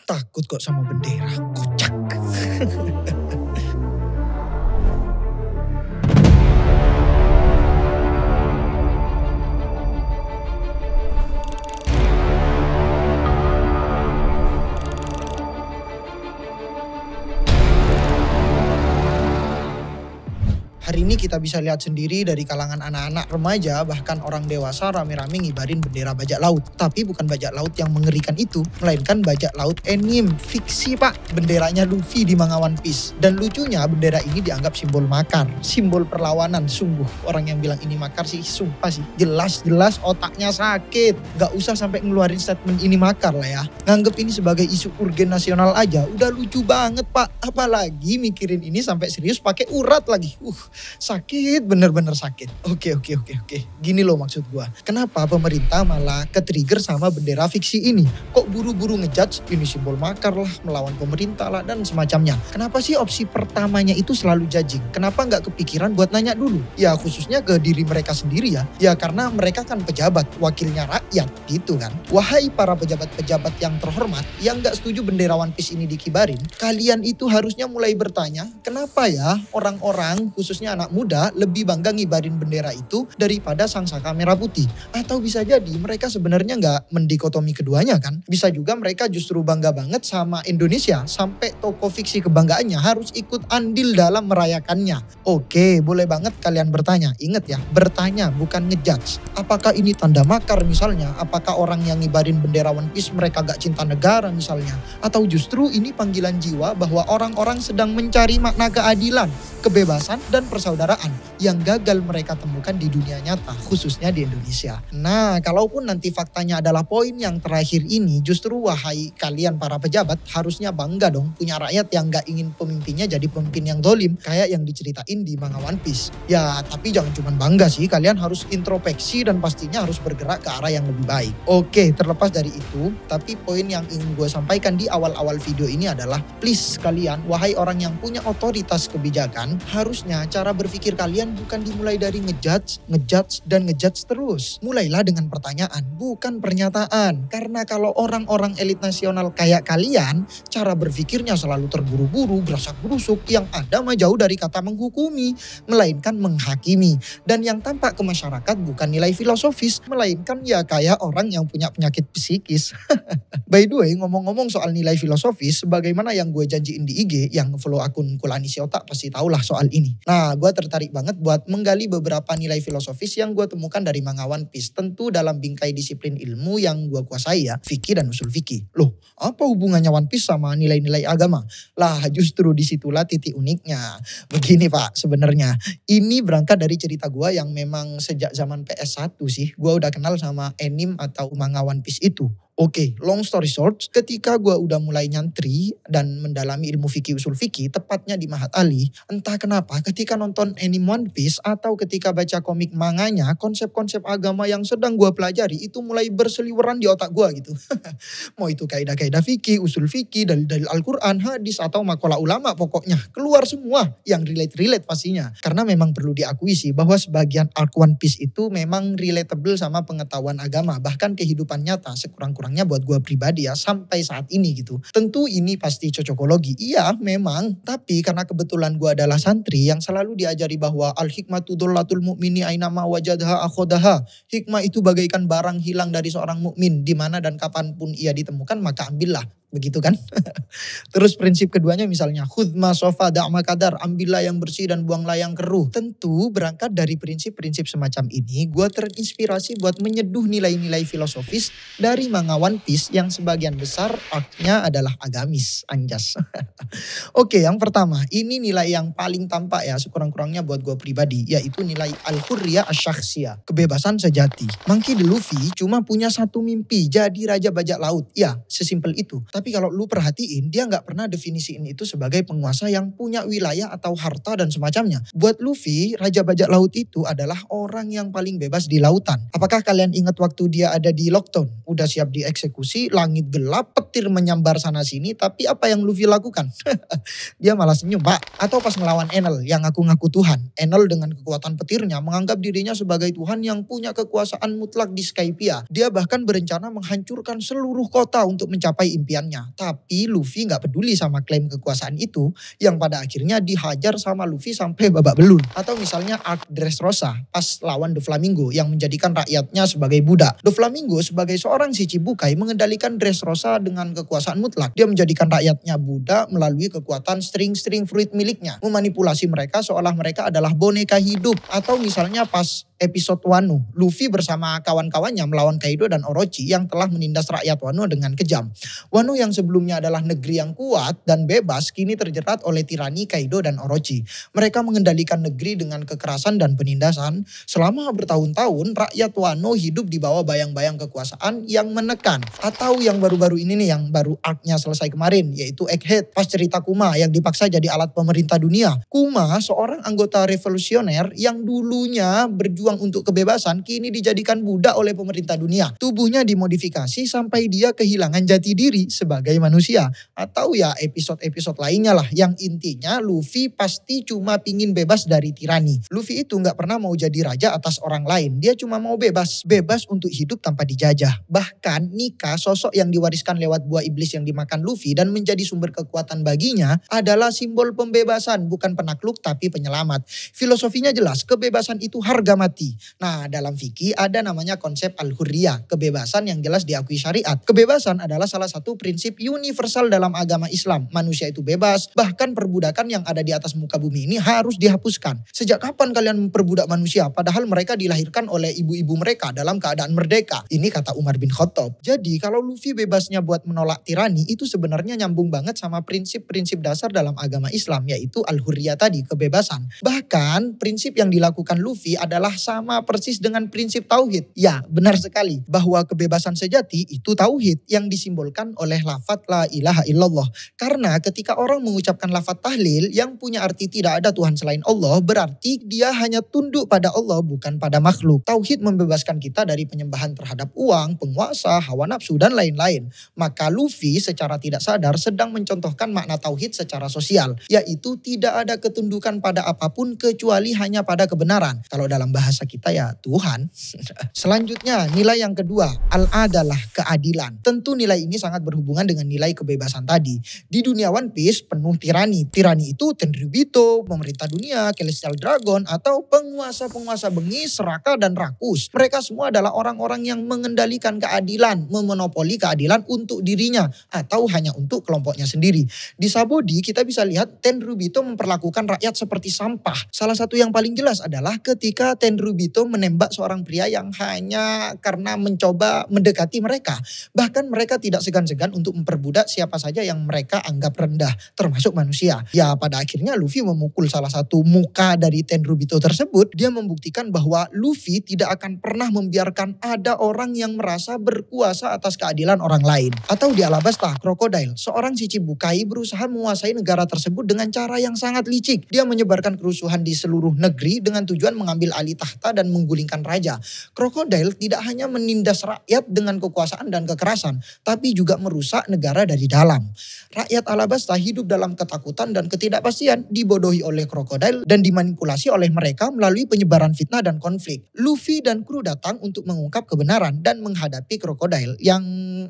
Takut kok sama bendera, kocak. Hari ini kita bisa lihat sendiri dari kalangan anak-anak remaja bahkan orang dewasa rame-rame ngibarin bendera bajak laut. Tapi bukan bajak laut yang mengerikan itu, melainkan bajak laut anime, fiksi pak. Benderanya Luffy di manga One Piece. Dan lucunya bendera ini dianggap simbol makar, simbol perlawanan. Sungguh orang yang bilang ini makar sih sumpah sih. Jelas-jelas otaknya sakit. Gak usah sampai ngeluarin statement ini makar lah ya. Nganggep ini sebagai isu urgen nasional aja udah lucu banget pak. Apalagi mikirin ini sampai serius pakai urat lagi. Sakit, bener-bener sakit. Oke. Gini loh maksud gua. Kenapa pemerintah malah ke-trigger sama bendera fiksi ini? Kok buru-buru ngejudge ini simbol makar lah, melawan pemerintah lah, dan semacamnya. Kenapa sih opsi pertamanya itu selalu judging? Kenapa nggak kepikiran buat nanya dulu? Ya khususnya ke diri mereka sendiri ya. Ya karena mereka kan pejabat, wakilnya rakyat gitu kan. Wahai para pejabat-pejabat yang terhormat, yang nggak setuju bendera One Piece ini dikibarin, kalian itu harusnya mulai bertanya, kenapa ya orang-orang khususnya anak muda lebih bangga ngibarin bendera itu daripada sang saka merah putih. Atau bisa jadi mereka sebenarnya nggak mendikotomi keduanya kan. Bisa juga mereka justru bangga banget sama Indonesia sampai toko fiksi kebanggaannya harus ikut andil dalam merayakannya. Oke, boleh banget kalian bertanya. Ingat ya, bertanya bukan ngejudge. Apakah ini tanda makar misalnya? Apakah orang yang ngibarin bendera One Piece mereka gak cinta negara misalnya? Atau justru ini panggilan jiwa bahwa orang-orang sedang mencari makna keadilan, kebebasan, dan persaudaraan yang gagal mereka temukan di dunia nyata, khususnya di Indonesia. Nah, kalaupun nanti faktanya adalah poin yang terakhir ini, justru wahai kalian para pejabat harusnya bangga dong punya rakyat yang gak ingin pemimpinnya jadi pemimpin yang dolim, kayak yang diceritain di manga One Piece. Ya, tapi jangan cuma bangga sih, kalian harus introspeksi dan pastinya harus bergerak ke arah yang lebih baik. Oke, terlepas dari itu, tapi poin yang ingin gue sampaikan di awal-awal video ini adalah, please kalian, wahai orang yang punya otoritas kebijakan, harusnya cara berpikir kalian bukan dimulai dari ngejudge, dan ngejudge terus. Mulailah dengan pertanyaan, bukan pernyataan. Karena kalau orang-orang elit nasional kayak kalian, cara berpikirnya selalu terburu-buru, gerasak-gerusuk, yang ada mah jauh dari kata menghukumi, melainkan menghakimi. Dan yang tampak ke masyarakat bukan nilai filosofis, melainkan ya kayak orang yang punya penyakit psikis. By the way, ngomong-ngomong soal nilai filosofis, sebagaimana yang gue janjiin di IG, yang follow akun Kulani Si Otak pasti tahulah soal ini. Nah, gue tertarik banget buat menggali beberapa nilai filosofis yang gue temukan dari manga One Piece. Tentu dalam bingkai disiplin ilmu yang gue kuasai ya, fikih dan usul fikih. Loh, apa hubungannya One Piece sama nilai-nilai agama? Lah, justru disitulah titik uniknya. Begini Pak, sebenarnya ini berangkat dari cerita gue yang memang sejak zaman PS1 sih. Gue udah kenal sama anime atau manga One Piece itu. Oke, long story short, ketika gue udah mulai nyantri dan mendalami ilmu fikih usul fikih, tepatnya di Mahat Ali, entah kenapa ketika nonton anime One Piece atau ketika baca komik manganya, konsep-konsep agama yang sedang gue pelajari itu mulai berseliweran di otak gue gitu. Mau itu kaidah-kaidah fikih, usul fikih, dalil-dalil Al-Quran, hadis, atau makalah ulama pokoknya. Keluar semua yang relate-relate pastinya. Karena memang perlu diakui sih bahwa sebagian arc One Piece itu memang relatable sama pengetahuan agama. Bahkan kehidupan nyata sekurang-kurangnya buat gue pribadi ya sampai saat ini gitu. Tentu ini pasti cocokologi. Iya memang. Tapi karena kebetulan gue adalah santri yang selalu diajari bahwa al-hikmatu dollatul mu'mini ainama wajadha akhodaha. Hikmah itu bagaikan barang hilang dari seorang mukmin, di mana dan kapanpun ia ditemukan maka ambillah. Begitu kan. Terus prinsip keduanya misalnya khudma sofa da'ma kadar, ambillah yang bersih dan buanglah yang keruh. Tentu berangkat dari prinsip-prinsip semacam ini, gue terinspirasi buat menyeduh nilai-nilai filosofis dari manga One Piece yang sebagian besar arc-nya adalah agamis, anjas. Oke, yang pertama, ini nilai yang paling tampak ya sekurang-kurangnya buat gue pribadi, yaitu nilai al-hurriyah asy-syakhsiyah, kebebasan sejati. Monkey D. Luffy cuma punya satu mimpi, jadi raja bajak laut. Ya, sesimpel itu. Tapi kalau lu perhatiin, dia nggak pernah definisiin itu sebagai penguasa yang punya wilayah atau harta dan semacamnya. Buat Luffy, Raja Bajak Laut itu adalah orang yang paling bebas di lautan. Apakah kalian ingat waktu dia ada di Lockdown? Udah siap dieksekusi, langit gelap, petir menyambar sana sini, tapi apa yang Luffy lakukan? Dia malah senyum, Pak. Atau pas ngelawan Enel yang ngaku-ngaku Tuhan. Enel dengan kekuatan petirnya menganggap dirinya sebagai Tuhan yang punya kekuasaan mutlak di Skypiea. Dia bahkan berencana menghancurkan seluruh kota untuk mencapai impiannya. kekuasaannya. Tapi Luffy nggak peduli sama klaim kekuasaan itu, yang pada akhirnya dihajar sama Luffy sampai babak belur. Atau misalnya arc Dressrosa pas lawan Doflamingo yang menjadikan rakyatnya sebagai budak. Doflamingo sebagai seorang Shichibukai mengendalikan Dressrosa dengan kekuasaan mutlak. Dia menjadikan rakyatnya budak melalui kekuatan string-string fruit miliknya. Memanipulasi mereka seolah mereka adalah boneka hidup. Atau misalnya pas episode Wano, Luffy bersama kawan-kawannya melawan Kaido dan Orochi yang telah menindas rakyat Wano dengan kejam. Wano yang sebelumnya adalah negeri yang kuat dan bebas kini terjerat oleh tirani Kaido dan Orochi. Mereka mengendalikan negeri dengan kekerasan dan penindasan. Selama bertahun-tahun rakyat Wano hidup di bawah bayang-bayang kekuasaan yang menekan. Atau yang baru-baru ini nih yang baru arc-nya selesai kemarin, yaitu Egghead pas cerita Kuma yang dipaksa jadi alat pemerintah dunia. Kuma seorang anggota revolusioner yang dulunya berjuang untuk kebebasan kini dijadikan budak oleh pemerintah dunia. Tubuhnya dimodifikasi sampai dia kehilangan jati diri sebagai manusia. Atau ya episode-episode lainnya lah yang intinya Luffy pasti cuma pingin bebas dari tirani. Luffy itu nggak pernah mau jadi raja atas orang lain. Dia cuma mau bebas. Bebas untuk hidup tanpa dijajah. Bahkan Nika, sosok yang diwariskan lewat buah iblis yang dimakan Luffy dan menjadi sumber kekuatan baginya adalah simbol pembebasan, bukan penakluk tapi penyelamat. Filosofinya jelas, kebebasan itu harga mati. Nah, dalam fikih ada namanya konsep al-hurriyah, kebebasan yang jelas diakui syariat. Kebebasan adalah salah satu prinsip universal dalam agama Islam. Manusia itu bebas, bahkan perbudakan yang ada di atas muka bumi ini harus dihapuskan. Sejak kapan kalian memperbudak manusia? Padahal mereka dilahirkan oleh ibu-ibu mereka dalam keadaan merdeka. Ini kata Umar bin Khattab. Jadi kalau Luffy bebasnya buat menolak tirani, itu sebenarnya nyambung banget sama prinsip-prinsip dasar dalam agama Islam, yaitu al-hurriyah tadi, kebebasan. Bahkan prinsip yang dilakukan Luffy adalah sama persis dengan prinsip tauhid. Ya, benar sekali bahwa kebebasan sejati itu tauhid yang disimbolkan oleh lafaz la ilaha illallah. Karena ketika orang mengucapkan lafaz tahlil yang punya arti tidak ada Tuhan selain Allah, berarti dia hanya tunduk pada Allah bukan pada makhluk. Tauhid membebaskan kita dari penyembahan terhadap uang, penguasa, hawa nafsu dan lain-lain. Maka Luffy secara tidak sadar sedang mencontohkan makna tauhid secara sosial, yaitu tidak ada ketundukan pada apapun kecuali hanya pada kebenaran. Kalau dalam bahasa kita ya Tuhan. Selanjutnya nilai yang kedua, al-adalah, keadilan. Tentu nilai ini sangat berhubungan dengan nilai kebebasan tadi. Di dunia One Piece penuh tirani. Tirani itu Tenryubito, pemerintah dunia, Celestial Dragon, atau penguasa-penguasa bengis, Raka, dan Rakus. Mereka semua adalah orang-orang yang mengendalikan keadilan, memonopoli keadilan untuk dirinya atau hanya untuk kelompoknya sendiri. Di Sabodi kita bisa lihat Tenryubito memperlakukan rakyat seperti sampah. Salah satu yang paling jelas adalah ketika Tenryubito menembak seorang pria yang hanya karena mencoba mendekati mereka. Bahkan mereka tidak segan-segan untuk memperbudak siapa saja yang mereka anggap rendah, termasuk manusia. Ya pada akhirnya Luffy memukul salah satu muka dari Tenryubito tersebut. Dia membuktikan bahwa Luffy tidak akan pernah membiarkan ada orang yang merasa berkuasa atas keadilan orang lain. Atau di Alabasta, Crocodile, seorang Shichibukai berusaha menguasai negara tersebut dengan cara yang sangat licik. Dia menyebarkan kerusuhan di seluruh negeri dengan tujuan mengambil alih tahta dan menggulingkan raja. Crocodile tidak hanya menindas rakyat dengan kekuasaan dan kekerasan, tapi juga merusak negara dari dalam. Rakyat Alabasta hidup dalam ketakutan dan ketidakpastian, dibodohi oleh Crocodile dan dimanipulasi oleh mereka melalui penyebaran fitnah dan konflik. Luffy dan kru datang untuk mengungkap kebenaran dan menghadapi Crocodile yang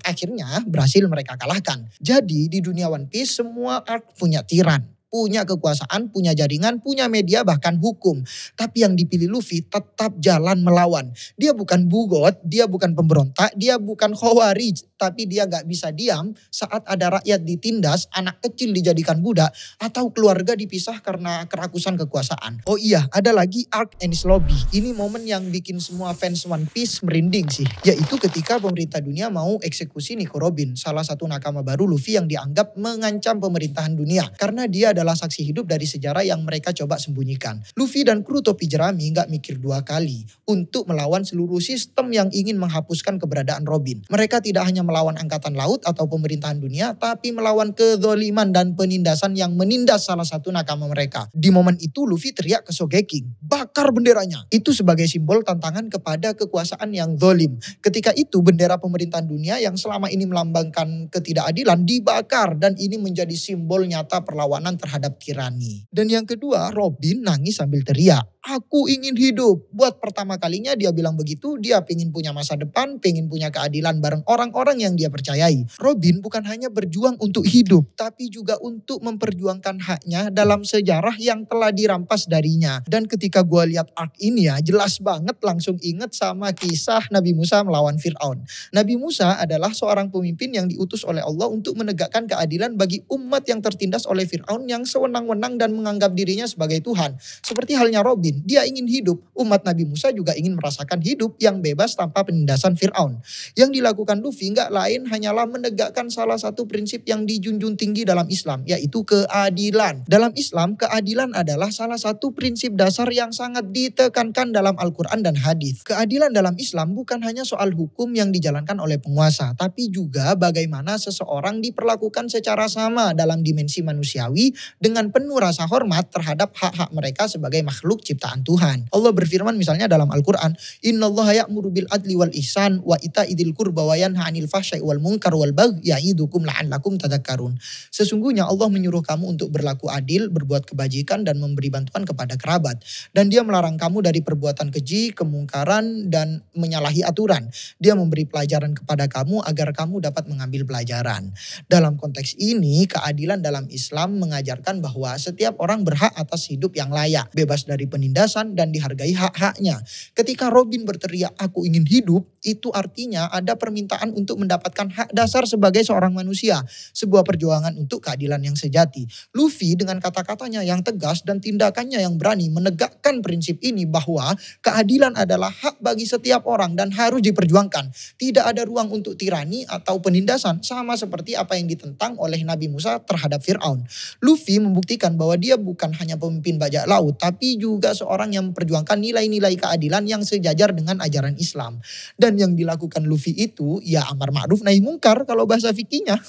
akhirnya berhasil mereka kalahkan. Jadi di dunia One Piece semua arc punya tiran, punya kekuasaan, punya jaringan, punya media, bahkan hukum. Tapi yang dipilih Luffy tetap jalan melawan. Dia bukan bugot, dia bukan pemberontak, dia bukan khawarij. Tapi dia gak bisa diam saat ada rakyat ditindas, anak kecil dijadikan budak, atau keluarga dipisah karena kerakusan kekuasaan. Oh iya, ada lagi arc Enies Lobby. Ini momen yang bikin semua fans One Piece merinding sih. Yaitu ketika pemerintah dunia mau eksekusi Nico Robin, salah satu nakama baru Luffy yang dianggap mengancam pemerintahan dunia. Karena dia adalah saksi hidup dari sejarah yang mereka coba sembunyikan. Luffy dan kru topi jerami gak mikir dua kali untuk melawan seluruh sistem yang ingin menghapuskan keberadaan Robin. Mereka tidak hanya melawan angkatan laut atau pemerintahan dunia, tapi melawan kezoliman dan penindasan yang menindas salah satu nakama mereka. Di momen itu Luffy teriak ke Sogeking, bakar benderanya. Itu sebagai simbol tantangan kepada kekuasaan yang zolim. Ketika itu bendera pemerintahan dunia yang selama ini melambangkan ketidakadilan dibakar, dan ini menjadi simbol nyata perlawanan terhadap tirani. Dan yang kedua, Robin nangis sambil teriak. aku ingin hidup. Buat pertama kalinya dia bilang begitu, dia pengen punya masa depan, pengen punya keadilan bareng orang-orang yang dia percayai. Robin bukan hanya berjuang untuk hidup, tapi juga untuk memperjuangkan haknya dalam sejarah yang telah dirampas darinya. Dan ketika gue lihat arc ini ya, jelas banget langsung inget sama kisah Nabi Musa melawan Fir'aun. Nabi Musa adalah seorang pemimpin yang diutus oleh Allah untuk menegakkan keadilan bagi umat yang tertindas oleh Fir'aun yang sewenang-wenang dan menganggap dirinya sebagai Tuhan. Seperti halnya Robin, dia ingin hidup. Umat Nabi Musa juga ingin merasakan hidup yang bebas tanpa penindasan Fir'aun. Yang dilakukan Luffy nggak lain hanyalah menegakkan salah satu prinsip yang dijunjung tinggi dalam Islam, yaitu keadilan. Dalam Islam, keadilan adalah salah satu prinsip dasar yang sangat ditekankan dalam Al-Quran dan hadis. Keadilan dalam Islam bukan hanya soal hukum yang dijalankan oleh penguasa, tapi juga bagaimana seseorang diperlakukan secara sama dalam dimensi manusiawi dengan penuh rasa hormat terhadap hak-hak mereka sebagai makhluk ciptaan Tuhan. Allah berfirman misalnya dalam Al-Quran, Innallaha ya'muru bil adli wal ihsan wa ita'idil qurba wa yanha 'anil fahsya'i wal munkar wal baghi ya'idukum la'allakum tadhakkarun. Sesungguhnya Allah menyuruh kamu untuk berlaku adil, berbuat kebajikan dan memberi bantuan kepada kerabat. Dan dia melarang kamu dari perbuatan keji, kemungkaran dan menyalahi aturan. Dia memberi pelajaran kepada kamu agar kamu dapat mengambil pelajaran. Dalam konteks ini, keadilan dalam Islam mengajarkan bahwa setiap orang berhak atas hidup yang layak, bebas dari penindasan dan dihargai hak-haknya. Ketika Robin berteriak, aku ingin hidup, itu artinya ada permintaan untuk mendapatkan hak dasar sebagai seorang manusia. Sebuah perjuangan untuk keadilan yang sejati. Luffy dengan kata-katanya yang tegas dan tindakannya yang berani menegakkan prinsip ini bahwa keadilan adalah hak bagi setiap orang dan harus diperjuangkan. Tidak ada ruang untuk tirani atau penindasan, sama seperti apa yang ditentang oleh Nabi Musa terhadap Fir'aun. Luffy membuktikan bahwa dia bukan hanya pemimpin bajak laut, tapi juga seorang yang memperjuangkan nilai-nilai keadilan yang sejajar dengan ajaran Islam. Dan yang dilakukan Luffy itu ya amar ma'ruf nahi mungkar kalau bahasa fikihnya.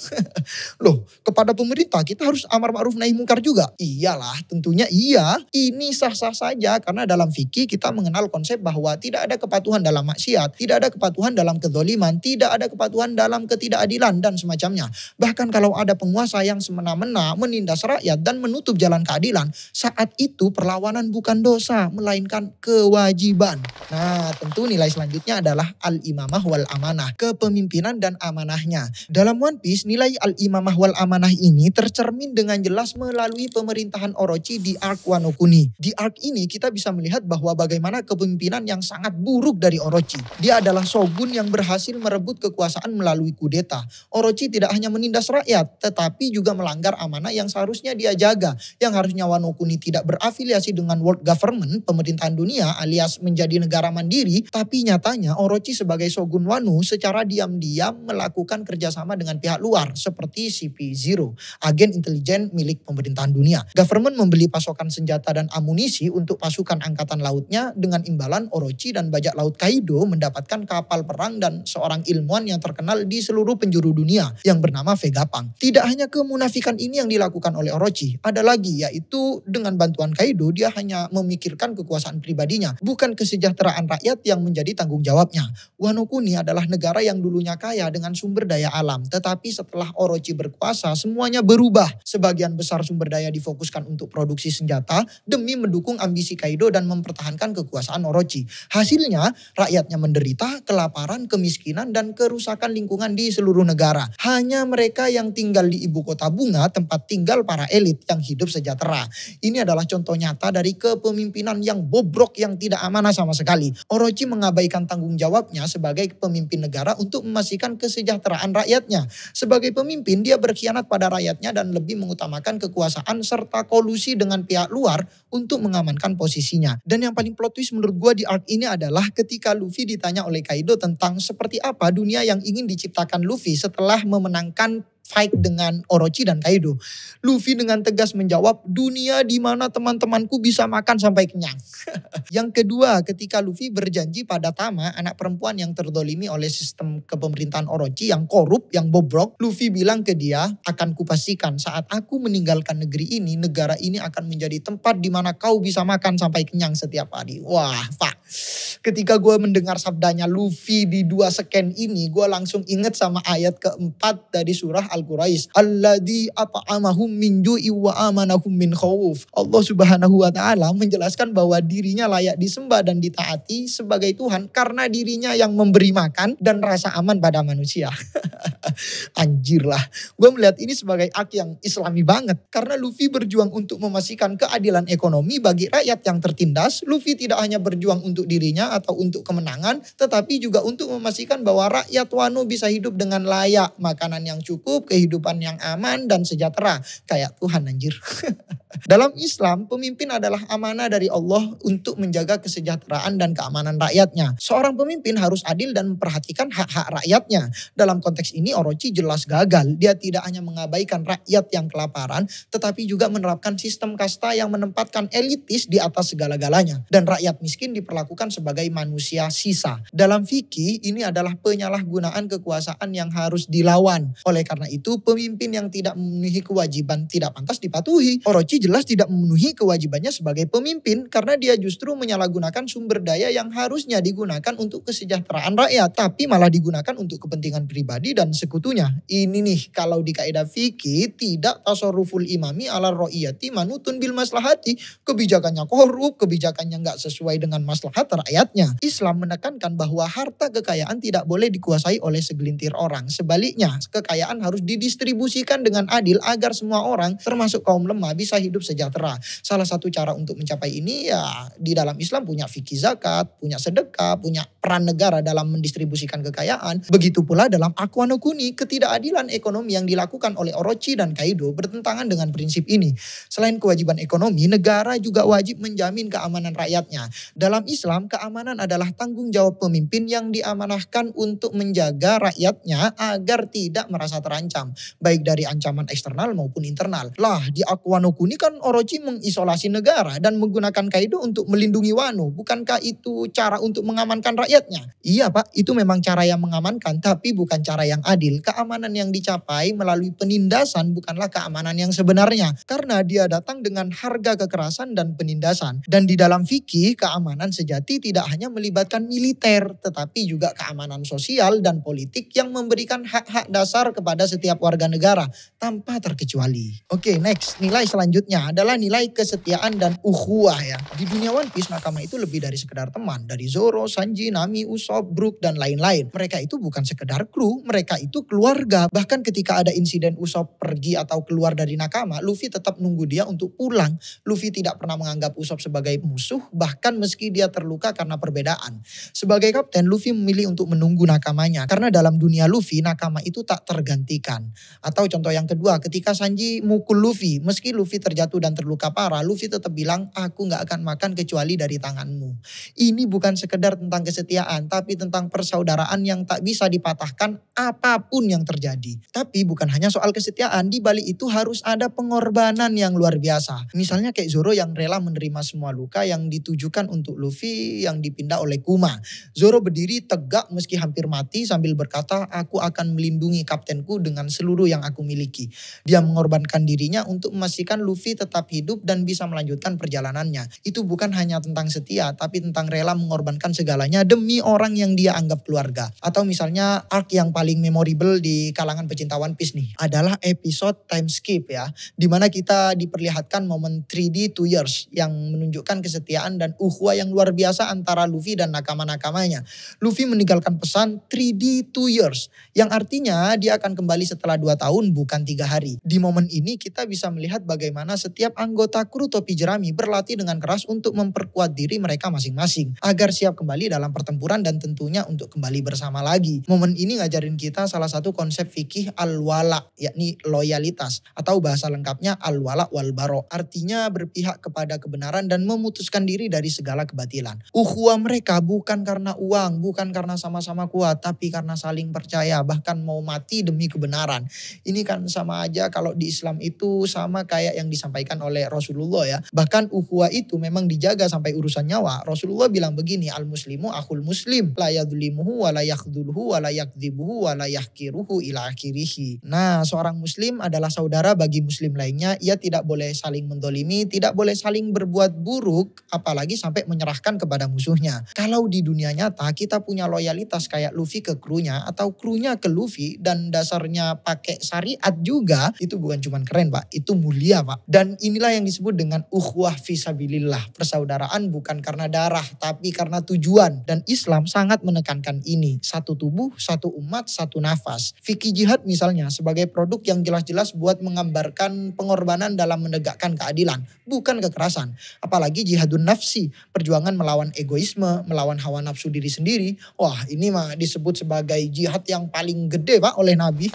Loh, kepada pemerintah kita harus amar ma'ruf nahi mungkar juga? Iyalah, tentunya iya. Ini sah-sah saja karena dalam fikih kita mengenal konsep bahwa tidak ada kepatuhan dalam maksiat, tidak ada kepatuhan dalam kezaliman, tidak ada kepatuhan dalam ketidakadilan dan semacamnya. Bahkan kalau ada penguasa yang semena-mena menindas rakyat dan menutup jalan keadilan, saat itu perlawanan bukan dosa, melainkan kewajiban. Nah, tentu nilai selanjutnya adalah al-imamah wal amanah, kepemimpinan dan amanahnya. Dalam One Piece, nilai al-imamah wal amanah ini tercermin dengan jelas melalui pemerintahan Orochi di arc Wano Kuni. Di arc ini kita bisa melihat bahwa bagaimana kepemimpinan yang sangat buruk dari Orochi. Dia adalah shogun yang berhasil merebut kekuasaan melalui kudeta. Orochi tidak hanya menindas rakyat, tetapi juga melanggar amanah yang seharusnya dia jaga, yang harusnya Wano Kuni tidak berafiliasi dengan world government, pemerintahan dunia alias menjadi negara mandiri, tapi nyatanya Orochi sebagai shogun Wano secara diam-diam melakukan kerjasama dengan pihak luar seperti CP0, agen intelijen milik pemerintahan dunia. Government membeli pasokan senjata dan amunisi untuk pasukan angkatan lautnya dengan imbalan Orochi dan bajak laut Kaido mendapatkan kapal perang dan seorang ilmuwan yang terkenal di seluruh penjuru dunia yang bernama Vegapunk. Tidak hanya kemunafikan ini yang dilakukan oleh Orochi, ada lagi yaitu dengan bantuan Kaido dia hanya memikirkan kekuasaan pribadinya, bukan kesejahteraan rakyat yang menjadi tanggung jawabnya. Wano Kuni adalah negara yang dulunya kaya dengan sumber daya alam, tetapi setelah Orochi berkuasa semuanya berubah. Sebagian besar sumber daya difokuskan untuk produksi senjata demi mendukung ambisi Kaido dan mempertahankan kekuasaan Orochi. Hasilnya rakyatnya menderita kelaparan, kemiskinan dan kerusakan lingkungan di seluruh negara. Hanya mereka yang tinggal di ibu kota bunga, tempat tinggal para elit yang hidup sejahtera. Ini adalah contoh nyata dari kepemimpinan yang bobrok yang tidak amanah sama sekali. Orochi mengabaikan tanggung jawabnya sebagai pemimpin negara untuk memastikan kesejahteraan rakyatnya. Sebagai pemimpin, dia berkhianat pada rakyatnya dan lebih mengutamakan kekuasaan serta kolusi dengan pihak luar untuk mengamankan posisinya. Dan yang paling plot twist menurut gue di arc ini adalah ketika Luffy ditanya oleh Kaido tentang seperti apa dunia yang ingin diciptakan Luffy setelah memenangkan fight dengan Orochi dan Kaido. Luffy dengan tegas menjawab, dunia di mana teman-temanku bisa makan sampai kenyang. Yang kedua, ketika Luffy berjanji pada Tama, anak perempuan yang terdolimi oleh sistem kepemerintahan Orochi yang korup, yang bobrok, Luffy bilang ke dia, akan kupastikan saat aku meninggalkan negeri ini, negara ini akan menjadi tempat di mana kau bisa makan sampai kenyang setiap hari. Wah, Pak. Ketika gue mendengar sabdanya Luffy di 2 scan ini, gue langsung inget sama ayat keempat dari surah Al-Quraisy, alladzi at'amahum min ju'i wa amanahum min khauf. Allah Subhanahu wa taala menjelaskan bahwa dirinya layak disembah dan ditaati sebagai Tuhan karena dirinya yang memberi makan dan rasa aman pada manusia. Anjir lah. Gue melihat ini sebagai ak yang islami banget. Karena Luffy berjuang untuk memastikan keadilan ekonomi bagi rakyat yang tertindas. Luffy tidak hanya berjuang untuk dirinya atau untuk kemenangan, tetapi juga untuk memastikan bahwa rakyat Wano bisa hidup dengan layak. Makanan yang cukup, kehidupan yang aman dan sejahtera. Kayak Tuhan anjir. Dalam Islam, pemimpin adalah amanah dari Allah untuk menjaga kesejahteraan dan keamanan rakyatnya. Seorang pemimpin harus adil dan memperhatikan hak-hak rakyatnya. Dalam konteks ini Orochi jelas gagal. Dia tidak hanya mengabaikan rakyat yang kelaparan, tetapi juga menerapkan sistem kasta yang menempatkan elitis di atas segala-galanya. Dan rakyat miskin diperlakukan sebagai manusia sisa. Dalam fikih, ini adalah penyalahgunaan kekuasaan yang harus dilawan. Oleh karena itu, pemimpin yang tidak memenuhi kewajiban tidak pantas dipatuhi. Orochi jelas tidak memenuhi kewajibannya sebagai pemimpin karena dia justru menyalahgunakan sumber daya yang harusnya digunakan untuk kesejahteraan rakyat, tapi malah digunakan untuk kepentingan pribadi dan sekutunya. Ini nih kalau di kaidah fikih tidak tasarruful imami ala ra'iyati manutun bil maslahati. Kebijakannya korup, kebijakannya nggak sesuai dengan maslahat rakyatnya. Islam menekankan bahwa harta kekayaan tidak boleh dikuasai oleh segelintir orang. Sebaliknya, kekayaan harus didistribusikan dengan adil agar semua orang termasuk kaum lemah bisa hidup sejahtera. Salah satu cara untuk mencapai ini ya di dalam Islam punya fikih zakat, punya sedekah, punya peran negara dalam mendistribusikan kekayaan. Begitu pula dalam Aku no Kuni, ketidakadilan ekonomi yang dilakukan oleh Orochi dan Kaido bertentangan dengan prinsip ini. Selain kewajiban ekonomi, negara juga wajib menjamin keamanan rakyatnya. Dalam Islam, keamanan adalah tanggung jawab pemimpin yang diamanahkan untuk menjaga rakyatnya agar tidak merasa terancam, baik dari ancaman eksternal maupun internal. Lah, di Aku no Kuni kan Orochi mengisolasi negara dan menggunakan Kaido untuk melindungi Wano. Bukankah itu cara untuk mengamankan rakyatnya? Iya Pak, itu memang cara yang mengamankan, tapi bukan cara yang adil. Keamanan yang dicapai melalui penindasan bukanlah keamanan yang sebenarnya. Karena dia datang dengan harga kekerasan dan penindasan. Dan di dalam fikih, keamanan sejati tidak hanya melibatkan militer, tetapi juga keamanan sosial dan politik yang memberikan hak-hak dasar kepada setiap warga negara tanpa terkecuali. Oke, next. Nilai selanjutnya adalah nilai kesetiaan dan ukhuwah ya. Di dunia One Piece, nakama itu lebih dari sekedar teman. Dari Zoro, Sanji, Nami, Usopp, Brook, dan lain-lain. Mereka itu bukan sekedar kru, mereka itu keluarga. Bahkan ketika ada insiden Usopp pergi atau keluar dari nakama, Luffy tetap nunggu dia untuk pulang. Luffy tidak pernah menganggap Usopp sebagai musuh, bahkan meski dia terluka karena perbedaan. Sebagai kapten, Luffy memilih untuk menunggu nakamanya. Karena dalam dunia Luffy, nakama itu tak tergantikan. Atau contoh yang kedua, ketika Sanji mukul Luffy, meski Luffy terjatuh dan terluka parah, Luffy tetap bilang, aku gak akan makan kecuali dari tanganmu. Ini bukan sekedar tentang kesetiaan, tapi tentang persaudaraan yang tak bisa dipatahkan apapun yang terjadi. Tapi bukan hanya soal kesetiaan, di balik itu harus ada pengorbanan yang luar biasa. Misalnya kayak Zoro yang rela menerima semua luka yang ditujukan untuk Luffy yang dipindah oleh Kuma. Zoro berdiri tegak meski hampir mati sambil berkata, aku akan melindungi kaptenku dengan seluruh yang aku miliki. Dia mengorbankan dirinya untuk memastikan Luffy tetap hidup dan bisa melanjutkan perjalanannya. Itu bukan hanya tentang setia, tapi tentang rela mengorbankan segalanya demi orang yang dia anggap keluarga. Atau misalnya arc yang paling memorable di kalangan pecinta One Piece nih adalah episode time skip ya, dimana kita diperlihatkan momen 3D 2 years yang menunjukkan kesetiaan dan ukhuwah yang luar biasa antara Luffy dan nakama-nakamanya. Luffy meninggalkan pesan 3D 2 years yang artinya dia akan kembali setelah 2 tahun bukan 3 hari. Di momen ini kita bisa melihat bagaimana setiap anggota kru topi jerami berlatih dengan keras untuk memperkuat diri mereka masing-masing agar siap kembali dalam pertempuran dan tentunya untuk kembali bersama lagi. Momen ini ngajarin kita salah satu konsep fikih al-wala, yakni loyalitas, atau bahasa lengkapnya al-wala wal baro, artinya berpihak kepada kebenaran dan memutuskan diri dari segala kebatilan. Ukhuwah mereka bukan karena uang, bukan karena sama-sama kuat, tapi karena saling percaya, bahkan mau mati demi kebenaran. Ini kan sama aja kalau di Islam itu sama kayak yang disampaikan oleh Rasulullah ya. Bahkan ukhuwah itu memang dijaga sampai urusan nyawa. Rasulullah bilang begini, al-muslimu akhul muslim, la yadhlimuhu wa la yakhdhuluhu wa la yakdzibuhu wa la yahkiruhu ila akhirih. Nah, seorang muslim adalah saudara bagi muslim lainnya. Ia tidak boleh saling mendolimi, tidak boleh saling berbuat buruk, apalagi sampai menyerahkan kepada musuhnya. Kalau di dunia nyata kita punya loyalitas kayak Luffy ke krunya atau krunya ke Luffy dan dasarnya pakai syariat juga, itu bukan cuma keren Pak, itu mulia Pak. Dan inilah yang disebut dengan ukhuwah fisabilillah, persaudaraan bukan karena darah tapi karena tujuan. Dan Islam sangat menekankan ini, satu tubuh, satu umat, satu nafas. Fikih jihad misalnya sebagai produk yang jelas-jelas buat menggambarkan pengorbanan dalam menegakkan keadilan, bukan kekerasan. Apalagi jihadun nafsi, perjuangan melawan egoisme, melawan hawa nafsu diri sendiri. Wah, ini mah disebut sebagai jihad yang paling gede Pak oleh Nabi.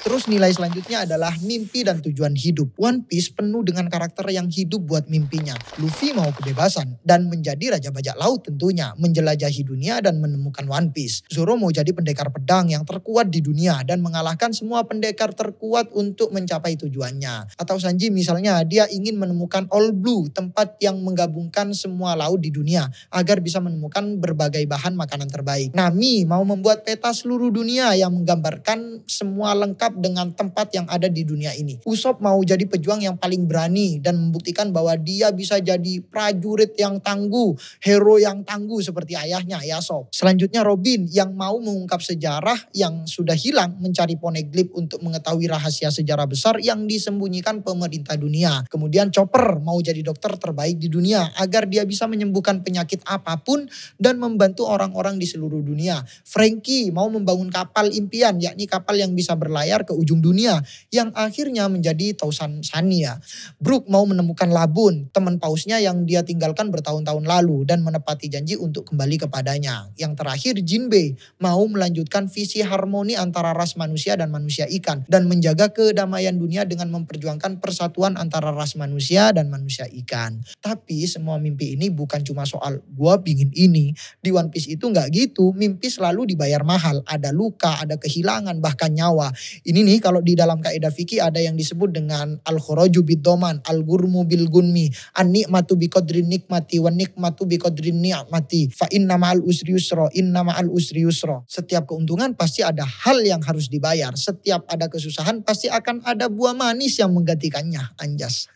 Terus nilai selanjutnya adalah mimpi dan tujuan hidup. One Piece penuh dengan karakter yang hidup buat mimpinya. Luffy mau kebebasan dan menjadi raja bajak laut tentunya, menjelajahi dunia dan menemukan One Piece. Zoro mau jadi pendekar pedang yang terkuat di dunia dan mengalahkan semua pendekar terkuat untuk mencapai tujuannya. Atau Sanji misalnya, dia ingin menemukan All Blue, tempat yang menggabungkan semua laut di dunia agar bisa menemukan berbagai bahan makanan terbaik. Nami mau membuat peta seluruh dunia yang menggambarkan semua lengkap dengan tempat yang ada di dunia ini. Usopp mau jadi pejuang yang paling berani dan membuktikan bahwa dia bisa jadi prajurit yang tangguh, hero yang tangguh seperti ayahnya Yasop. Selanjutnya Robin yang mau mengungkap sejarah yang sudah hilang, mencari Poneglyph untuk mengetahui rahasia sejarah besar yang disembunyikan pemerintah dunia. Kemudian Chopper mau jadi dokter terbaik di dunia agar dia bisa menyembuhkan penyakit apapun dan membantu orang-orang di seluruh dunia. Frankie mau membangun kapal impian, yakni kapal yang bisa berlayar ke ujung dunia, yang akhirnya menjadi Tausan Sania. Brook mau menemukan Labun, teman pausnya yang dia tinggalkan bertahun-tahun lalu, dan menepati janji untuk kembali kepadanya. Yang terakhir Jinbei mau melanjutkan visi harmoni antara ras manusia dan manusia ikan, dan menjaga kedamaian dunia dengan memperjuangkan persatuan antara ras manusia dan manusia ikan. Tapi semua mimpi ini bukan cuma soal gua pingin ini. Di One Piece itu nggak gitu, mimpi selalu dibayar mahal. Ada luka, ada kehilangan, bahkan nyawa. Ini nih kalau di dalam kaidah fikih ada yang disebut dengan al-khuraju bid-doman, al-gurmu bil-gunmi, an-nikmatu biqadrin nikmati, wan nikmatu biqadrin ni'mati, fa inna ma'al usri yusra, inna ma'al usri yusra. Setiap keuntungan pasti ada hal yang harus dibayar. Setiap ada kesusahan pasti akan ada buah manis yang menggantikannya. Anjas.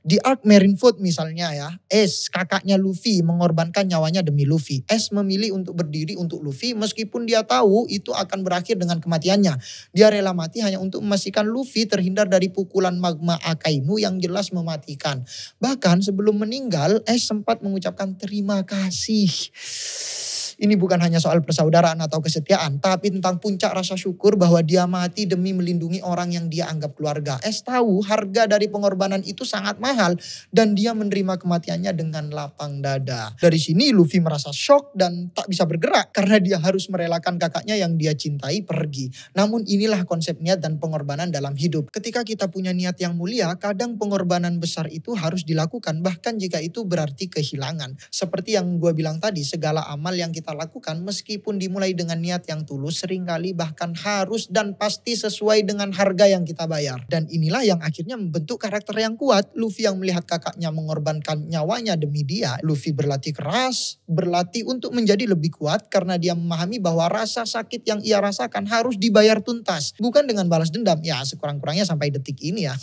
Di arc Marineford misalnya ya, Ace kakaknya Luffy mengorbankan nyawanya demi Luffy. Ace memilih untuk berdiri untuk Luffy meskipun dia tahu itu akan berakhir dengan kematiannya. Dia rela mati hanya untuk memastikan Luffy terhindar dari pukulan magma Akainu yang jelas mematikan. Bahkan sebelum meninggal, Ace sempat mengucapkan terima kasih. Ini bukan hanya soal persaudaraan atau kesetiaan, tapi tentang puncak rasa syukur bahwa dia mati demi melindungi orang yang dia anggap keluarga. Ace tahu harga dari pengorbanan itu sangat mahal dan dia menerima kematiannya dengan lapang dada. Dari sini Luffy merasa shock dan tak bisa bergerak karena dia harus merelakan kakaknya yang dia cintai pergi. Namun inilah konsep niat dan pengorbanan dalam hidup. Ketika kita punya niat yang mulia, kadang pengorbanan besar itu harus dilakukan bahkan jika itu berarti kehilangan. Seperti yang gue bilang tadi, segala amal yang kita lakukan meskipun dimulai dengan niat yang tulus seringkali bahkan harus dan pasti sesuai dengan harga yang kita bayar. Dan inilah yang akhirnya membentuk karakter yang kuat. Luffy yang melihat kakaknya mengorbankan nyawanya demi dia. Luffy berlatih keras, berlatih untuk menjadi lebih kuat karena dia memahami bahwa rasa sakit yang ia rasakan harus dibayar tuntas. Bukan dengan balas dendam, ya sekurang-kurangnya sampai detik ini ya.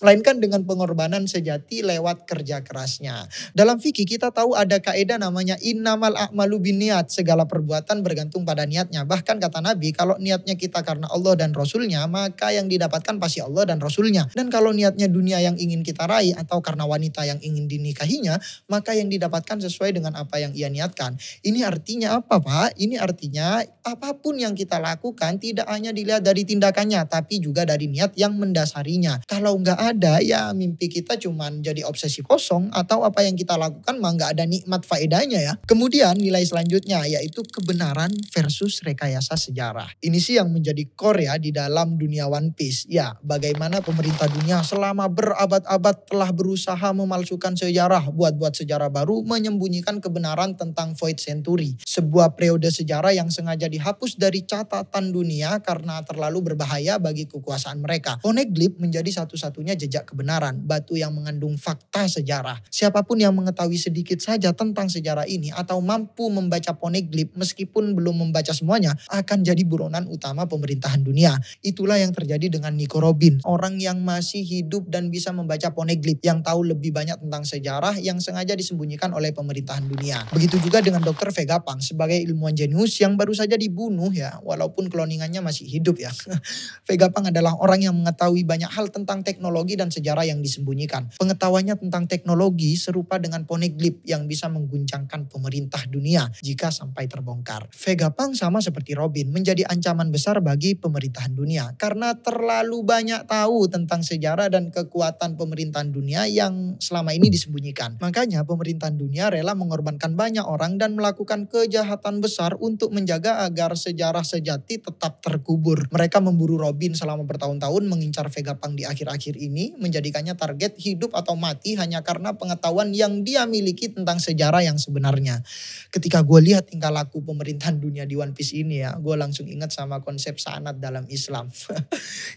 Melainkan dengan pengorbanan sejati lewat kerja kerasnya. Dalam fikih kita tahu ada kaidah namanya innamal a'malu binniat. Segala perbuatan bergantung pada niatnya. Bahkan kata Nabi, kalau niatnya kita karena Allah dan Rasulnya, maka yang didapatkan pasti Allah dan Rasulnya. Dan kalau niatnya dunia yang ingin kita raih atau karena wanita yang ingin dinikahinya, maka yang didapatkan sesuai dengan apa yang ia niatkan. Ini artinya apa Pak? Ini artinya apapun yang kita lakukan tidak hanya dilihat dari tindakannya, tapi juga dari niat yang mendasarinya. Kalau nggak ada, ya mimpi kita cuman jadi obsesi kosong atau apa yang kita lakukan mah nggak ada nikmat faedahnya ya. Kemudian nilai selanjutnya selanjutnya yaitu kebenaran versus rekayasa sejarah. Ini sih yang menjadi core ya di dalam dunia One Piece. Ya, bagaimana pemerintah dunia selama berabad-abad telah berusaha memalsukan sejarah, buat-buat sejarah baru, menyembunyikan kebenaran tentang Void Century. Sebuah periode sejarah yang sengaja dihapus dari catatan dunia karena terlalu berbahaya bagi kekuasaan mereka. Poneglyph menjadi satu-satunya jejak kebenaran, batu yang mengandung fakta sejarah. Siapapun yang mengetahui sedikit saja tentang sejarah ini atau mampu membaca Poneglyph meskipun belum membaca semuanya akan jadi buronan utama pemerintahan dunia. Itulah yang terjadi dengan Nico Robin, orang yang masih hidup dan bisa membaca Poneglyph, yang tahu lebih banyak tentang sejarah yang sengaja disembunyikan oleh pemerintahan dunia. Begitu juga dengan Dr. Vegapunk sebagai ilmuwan jenius yang baru saja dibunuh ya, walaupun cloningannya masih hidup ya. Vegapunk adalah orang yang mengetahui banyak hal tentang teknologi dan sejarah yang disembunyikan. Pengetahuannya tentang teknologi serupa dengan Poneglyph yang bisa mengguncangkan pemerintah dunia jika sampai terbongkar. Vegapunk sama seperti Robin menjadi ancaman besar bagi pemerintahan dunia karena terlalu banyak tahu tentang sejarah dan kekuatan pemerintahan dunia yang selama ini disembunyikan. Makanya pemerintahan dunia rela mengorbankan banyak orang dan melakukan kejahatan besar untuk menjaga agar sejarah sejati tetap terkubur. Mereka memburu Robin selama bertahun-tahun, mengincar Vegapunk di akhir-akhir ini, menjadikannya target hidup atau mati hanya karena pengetahuan yang dia miliki tentang sejarah yang sebenarnya. Ketika gue lihat tingkah laku pemerintahan dunia di One Piece ini ya, gue langsung ingat sama konsep sanad dalam Islam.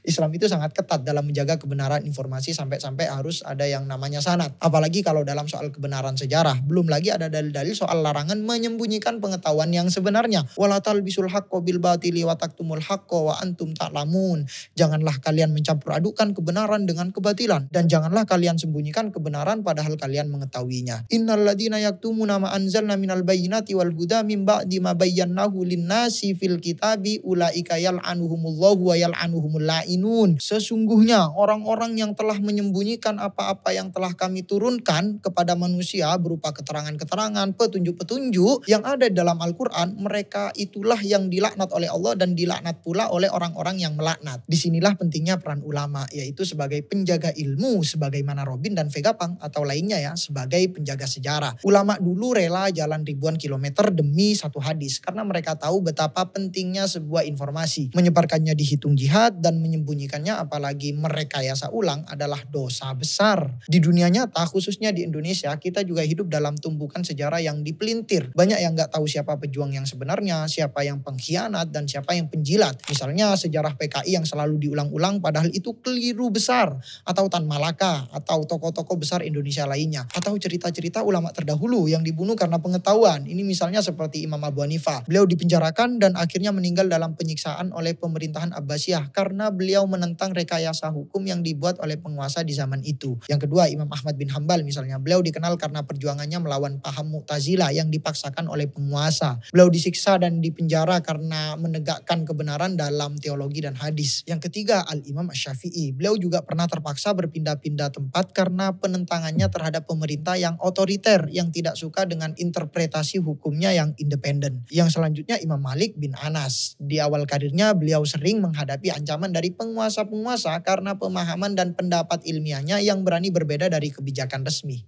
Islam itu sangat ketat dalam menjaga kebenaran informasi sampai-sampai harus ada yang namanya sanad. Apalagi kalau dalam soal kebenaran sejarah. Belum lagi ada dalil-dalil soal larangan menyembunyikan pengetahuan yang sebenarnya. Wala talbisul haqqo bil batili wa taktumul haqqo wa antum ta'lamun. Janganlah kalian mencampur adukan kebenaran dengan kebatilan. Dan janganlah kalian sembunyikan kebenaran padahal kalian mengetahuinya. Innal ladina yaktumuna ma anzalna minal bayyinati wal huda min ba'di ma bayyanahu linnasi fil kitabi ulaika yal'anuhumullahu wa yal'anuhumul la'inun. Sesungguhnya orang-orang yang telah menyembunyikan apa-apa yang telah kami turunkan kepada manusia berupa keterangan-keterangan, petunjuk-petunjuk yang ada dalam Al-Quran, mereka itulah yang dilaknat oleh Allah dan dilaknat pula oleh orang-orang yang melaknat. Disinilah pentingnya peran ulama, yaitu sebagai penjaga ilmu sebagaimana Robin dan Vegapunk atau lainnya ya, sebagai penjaga sejarah. Ulama dulu rela jalan ribuan kilometer demi satu hadis karena mereka tahu betapa pentingnya sebuah informasi. Menyebarkannya dihitung jihad dan menyembunyikannya apalagi merekayasa ulang adalah dosa besar. Di dunia nyata khususnya di Indonesia kita juga hidup dalam tumpukan sejarah yang dipelintir. Banyak yang gak tahu siapa pejuang yang sebenarnya, siapa yang pengkhianat dan siapa yang penjilat. Misalnya sejarah PKI yang selalu diulang-ulang padahal itu keliru besar. Atau Tan Malaka atau tokoh-tokoh besar Indonesia lainnya. Atau cerita-cerita ulama terdahulu yang dibunuh karena pengetahuan. Ini misalnya seperti Imam Abu Hanifah. Beliau dipenjarakan dan akhirnya meninggal dalam penyiksaan oleh pemerintahan Abbasiyah karena beliau menentang rekayasa hukum yang dibuat oleh penguasa di zaman itu. Yang kedua Imam Ahmad bin Hambal misalnya. Beliau dikenal karena perjuangannya melawan paham Mu'tazilah yang dipaksakan oleh penguasa. Beliau disiksa dan dipenjara karena menegakkan kebenaran dalam teologi dan hadis. Yang ketiga Al-Imam Asy-Syafi'i. Beliau juga pernah terpaksa berpindah-pindah tempat karena penentangannya terhadap pemerintah yang otoriter yang tidak suka dengan interpretasi hukumnya yang independen. Yang selanjutnya Imam Malik bin Anas. Di awal karirnya beliau sering menghadapi ancaman dari penguasa-penguasa karena pemahaman dan pendapat ilmiahnya yang berani berbeda dari kebijakan resmi.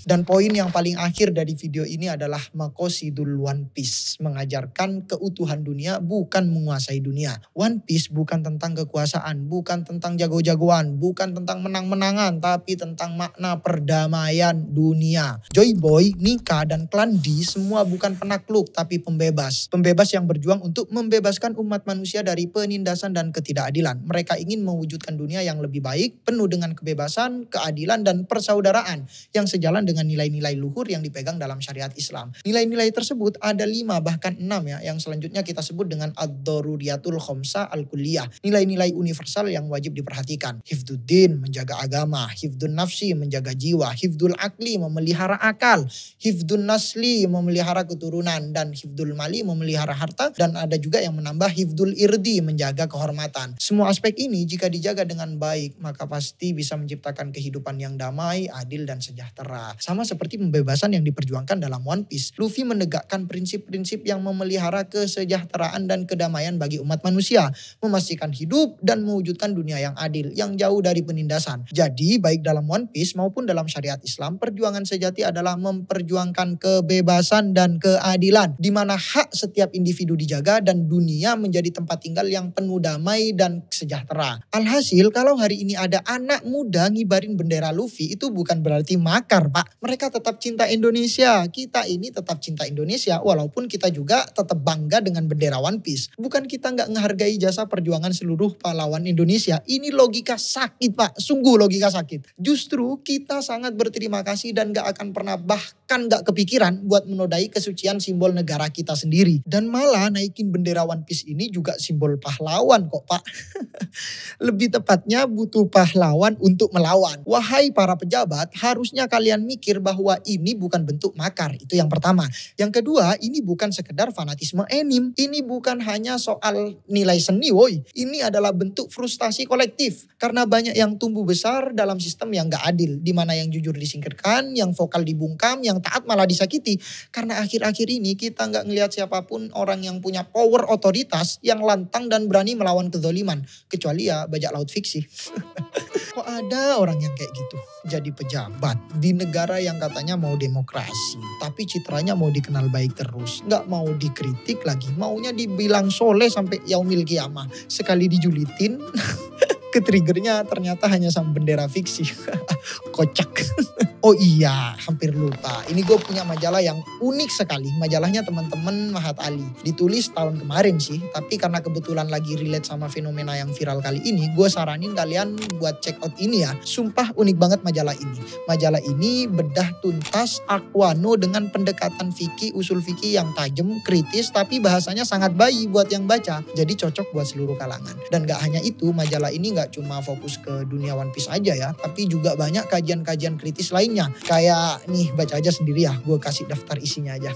Dan poin yang paling akhir dari video ini adalah Maqasidul One Piece. Mengajarkan keutuhan dunia bukan menguasai dunia. One Piece bukan tentang kekuasaan, bukan tentang jago-jagoan, bukan tentang menang-menangan, tapi tentang makna perdamaian dunia. Joy Boy, Nika, dan Klan D semua bukan penakluk tapi pembebas. Pembebas yang berjuang untuk membebaskan umat manusia dari penindasan dan ketidakadilan. Mereka ingin mewujudkan dunia yang lebih baik, penuh dengan kebebasan, keadilan, dan persaudaraan yang sejalan dengan nilai-nilai luhur yang dipegang dalam syariat Islam. Nilai-nilai tersebut ada 5 bahkan 6 ya, yang selanjutnya kita sebut dengan ad-daruriyatul khamsah al-kulliyah. Nilai-nilai universal yang wajib diperhatikan. Hifduddin, menjaga agama. Hifdun nafsi, menjaga jiwa. Hifdul akli, memelihara akal. Hifdun nasli, memelihara keturunan. Dan hifdul mali, memelihara harta. Dan ada juga yang menambah hifdul irdi, menjaga kehormatan. Semua aspek ini jika dijaga dengan baik, maka pasti bisa menciptakan kehidupan yang damai, adil, dan sejahtera sejahtera. Sama seperti pembebasan yang diperjuangkan dalam One Piece. Luffy menegakkan prinsip-prinsip yang memelihara kesejahteraan dan kedamaian bagi umat manusia, memastikan hidup dan mewujudkan dunia yang adil, yang jauh dari penindasan. Jadi, baik dalam One Piece maupun dalam syariat Islam, perjuangan sejati adalah memperjuangkan kebebasan dan keadilan, di mana hak setiap individu dijaga dan dunia menjadi tempat tinggal yang penuh damai dan sejahtera. Alhasil, kalau hari ini ada anak muda ngibarin bendera Luffy, itu bukan berarti makar, Pak. Mereka tetap cinta Indonesia. Kita ini tetap cinta Indonesia, walaupun kita juga tetap bangga dengan bendera One Piece. Bukan kita nggak menghargai jasa perjuangan seluruh pahlawan Indonesia. Ini logika sakit, Pak. Sungguh logika sakit. Justru kita sangat berterima kasih dan nggak akan pernah, bahkan nggak kepikiran buat menodai kesucian simbol negara kita sendiri. Dan malah naikin bendera One Piece ini juga simbol pahlawan kok, Pak. Lebih tepatnya butuh pahlawan untuk melawan. Wahai para pejabat, harusnya kalian mikir bahwa ini bukan bentuk makar. Itu yang pertama. Yang kedua, ini bukan sekedar fanatisme anime. Ini bukan hanya soal nilai seni, woi. Ini adalah bentuk frustasi kolektif. Karena banyak yang tumbuh besar dalam sistem yang gak adil. Di mana yang jujur disingkirkan, yang vokal dibungkam, yang taat malah disakiti. Karena akhir-akhir ini kita gak ngelihat siapapun orang yang punya power otoritas yang lantang dan berani melawan kezaliman. Kecuali ya bajak laut fiksi. Kok ada orang yang kayak gitu? Jadi pejabat di negara yang katanya mau demokrasi. Tapi citranya mau dikenal baik terus. Nggak mau dikritik lagi. Maunya dibilang soleh sampai yaumil kiamah. Sekali dijulitin, ketriggernya ternyata hanya sama bendera fiksi. Kocak. Oh iya, hampir lupa. Ini gue punya majalah yang unik sekali. Majalahnya teman-teman Mahat Ali. Ditulis tahun kemarin sih. Tapi karena kebetulan lagi relate sama fenomena yang viral kali ini, gue saranin kalian buat check out ini ya. Sumpah unik banget majalah ini. Majalah ini bedah tuntas Aquano dengan pendekatan fikih, usul fikih yang tajam, kritis, tapi bahasanya sangat bayi buat yang baca. Jadi cocok buat seluruh kalangan. Dan gak hanya itu, majalah ini gak cuma fokus ke dunia One Piece aja ya. Tapi juga banyak kajian-kajian kritis lainnya. Kayak nih, baca aja sendiri ya, gue kasih daftar isinya aja.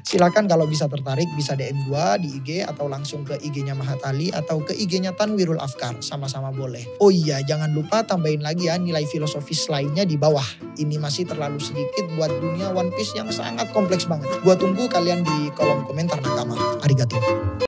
Silakan kalau bisa tertarik bisa DM gue di IG atau langsung ke IG-nya Mahat Ali atau ke IG-nya Tanwirul Afkar, sama-sama boleh. Oh iya, jangan lupa tambahin lagi ya nilai filosofis lainnya di bawah. Ini masih terlalu sedikit buat dunia One Piece yang sangat kompleks banget. Gua tunggu kalian di kolom komentar nakama. Arigato.